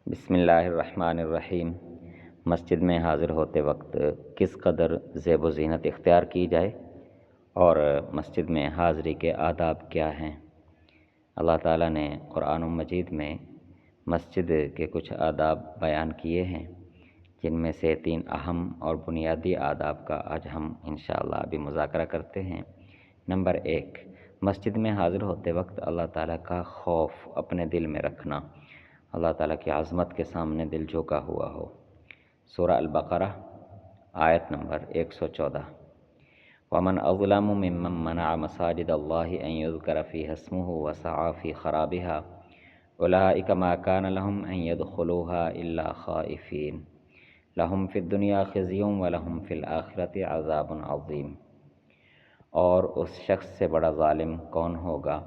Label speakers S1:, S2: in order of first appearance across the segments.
S1: بسم اللہ الرحمن الرحیم۔ مسجد میں حاضر ہوتے وقت کس قدر زیب و زینت اختیار کی جائے اور مسجد میں حاضری کے آداب کیا ہیں؟ اللہ تعالیٰ نے قرآن مجید میں مسجد کے کچھ آداب بیان کیے ہیں، جن میں سے 3 اہم اور بنیادی آداب کا آج ہم انشاءاللہ ابھی مذاکرہ کرتے ہیں۔ نمبر 1، مسجد میں حاضر ہوتے وقت اللہ تعالیٰ کا خوف اپنے دل میں رکھنا، اللہ تعالیٰ کی عظمت کے سامنے دل جھکا ہوا ہو۔ سورہ البقرہ آیت نمبر 114۔ وَمَنْ أَظْلَمُ مِمَّنْ مَنَعَ مَسَاجِدَ اللَّهِ أَنْ يُذْكَرَ فِيهَا اسْمُهُ وَسَعَى فِي خَرَابِهَا أُولَٰئِكَ مَا كَانَ لَهُمْ أَنْ يَدْخُلُوهَا إِلَّا خَائِفِينَ لَهُمْ فِي الدُّنْيَا خِزْيٌ وَلَهُمْ فِي الْآخِرَةِ عَذَابٌ عَظِيمٌ۔ اور اس شخص سے بڑا ظالم کون ہوگا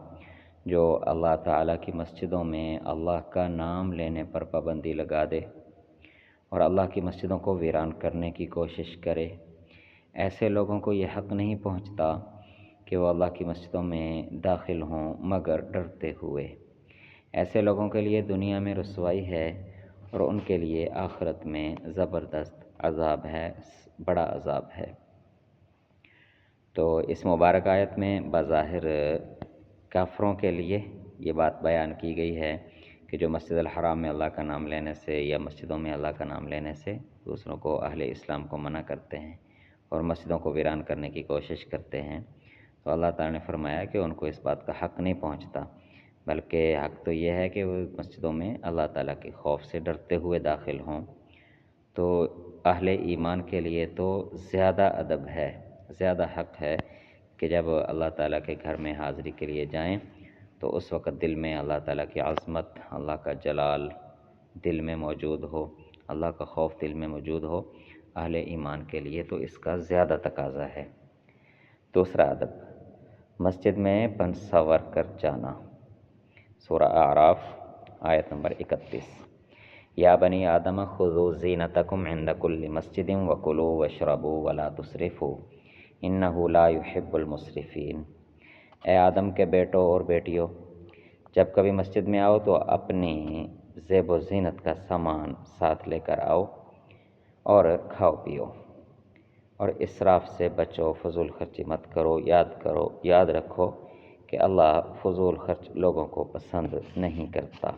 S1: جو اللہ تعالیٰ کی مسجدوں میں اللہ کا نام لینے پر پابندی لگا دے اور اللہ کی مسجدوں کو ویران کرنے کی کوشش کرے۔ ایسے لوگوں کو یہ حق نہیں پہنچتا کہ وہ اللہ کی مسجدوں میں داخل ہوں مگر ڈرتے ہوئے۔ ایسے لوگوں کے لیے دنیا میں رسوائی ہے اور ان کے لیے آخرت میں زبردست عذاب ہے، بڑا عذاب ہے۔ تو اس مبارک آیت میں بظاہر کافروں کے لیے یہ بات بیان کی گئی ہے کہ جو مسجد الحرام میں اللہ کا نام لینے سے یا مسجدوں میں اللہ کا نام لینے سے دوسروں کو، اہل اسلام کو منع کرتے ہیں اور مسجدوں کو ویران کرنے کی کوشش کرتے ہیں، تو اللہ تعالیٰ نے فرمایا کہ ان کو اس بات کا حق نہیں پہنچتا، بلکہ حق تو یہ ہے کہ وہ مسجدوں میں اللہ تعالیٰ کے خوف سے ڈرتے ہوئے داخل ہوں۔ تو اہل ایمان کے لیے تو زیادہ ادب ہے، زیادہ حق ہے کہ جب اللہ تعالیٰ کے گھر میں حاضری کے لیے جائیں تو اس وقت دل میں اللہ تعالیٰ کی عظمت، اللہ کا جلال دل میں موجود ہو، اللہ کا خوف دل میں موجود ہو۔ اہل ایمان کے لیے تو اس کا زیادہ تقاضا ہے۔ دوسرا ادب، مسجد میں بن سنور کر جانا۔ سورہ اعراف آیت نمبر 31۔ یا بنی آدم خذوا زینتکم عند کل مسجد وکلوا واشربوا ولا تسرفوا انہ لا یحب المسرفین۔ اے آدم کے بیٹوں اور بیٹیوں، جب کبھی مسجد میں آؤ تو اپنی زیب و زینت کا سامان ساتھ لے کر آؤ اور کھاؤ پیو اور اسراف سے بچو، فضول خرچی مت کرو۔ یاد رکھو کہ اللہ فضول خرچ لوگوں کو پسند نہیں کرتا۔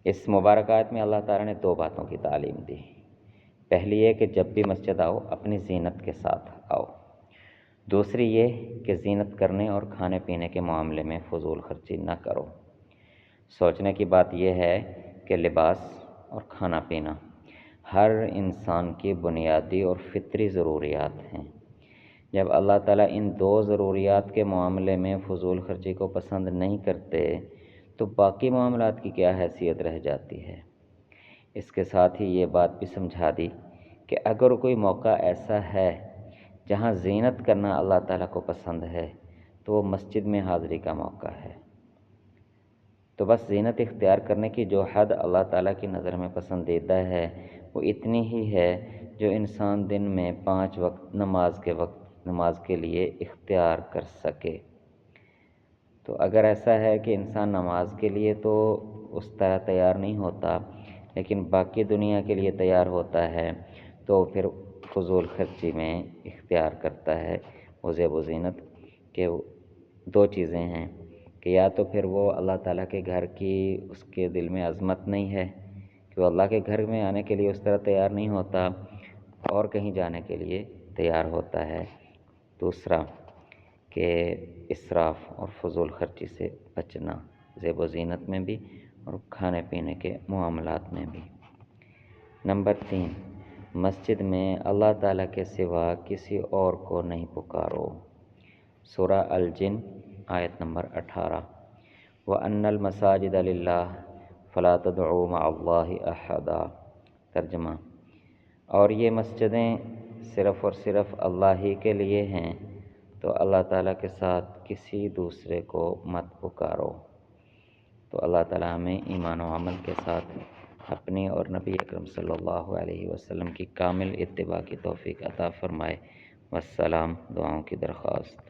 S1: اس مبارک آیت میں اللہ تعالیٰ نے 2 باتوں کی تعلیم دی۔ پہلی یہ کہ جب بھی مسجد آؤ اپنی زینت کے ساتھ آؤ۔ دوسری یہ کہ زینت کرنے اور کھانے پینے کے معاملے میں فضول خرچی نہ کرو۔ سوچنے کی بات یہ ہے کہ لباس اور کھانا پینا ہر انسان کی بنیادی اور فطری ضروریات ہیں۔ جب اللہ تعالیٰ ان 2 ضروریات کے معاملے میں فضول خرچی کو پسند نہیں کرتے تو باقی معاملات کی کیا حیثیت رہ جاتی ہے۔ اس کے ساتھ ہی یہ بات بھی سمجھا دی کہ اگر کوئی موقع ایسا ہے جہاں زینت کرنا اللہ تعالیٰ کو پسند ہے تو وہ مسجد میں حاضری کا موقع ہے۔ تو بس زینت اختیار کرنے کی جو حد اللہ تعالیٰ کی نظر میں پسندیدہ ہے وہ اتنی ہی ہے جو انسان دن میں 5 وقت نماز کے لیے اختیار کر سکے۔ تو اگر ایسا ہے کہ انسان نماز کے لیے تو اس طرح تیار نہیں ہوتا لیکن باقی دنیا کے لیے تیار ہوتا ہے تو پھر فضول خرچی میں اختیار کرتا ہے وہ زیب و زینت کہ 2 چیزیں ہیں کہ یا تو پھر وہ اللہ تعالیٰ کے گھر کی اس کے دل میں عظمت نہیں ہے کہ وہ اللہ کے گھر میں آنے کے لیے اس طرح تیار نہیں ہوتا اور کہیں جانے کے لیے تیار ہوتا ہے۔ دوسرا کہ اسراف اور فضول خرچی سے بچنا، زیب و زینت میں بھی اور کھانے پینے کے معاملات میں بھی۔ نمبر 3، مسجد میں اللہ تعالیٰ کے سوا کسی اور کو نہیں پکارو۔ سورہ الجن آیت نمبر 18۔ وَأَنَّ الْمَسَاجِدَ لِلَّهِ فَلَا تَدْعُوا مَعَ اللَّهِ أَحَدًا۔ ترجمہ، اور یہ مسجدیں صرف اور صرف اللہ ہی کے لیے ہیں تو اللہ تعالیٰ کے ساتھ کسی دوسرے کو مت پکارو۔ تو اللہ تعالیٰ ہمیں ایمان و عمل کے ساتھ اپنی اور نبی اکرم صلی اللہ علیہ وسلم کی کامل اتباع کی توفیق عطا فرمائے۔ والسلام، دعاؤں کی درخواست۔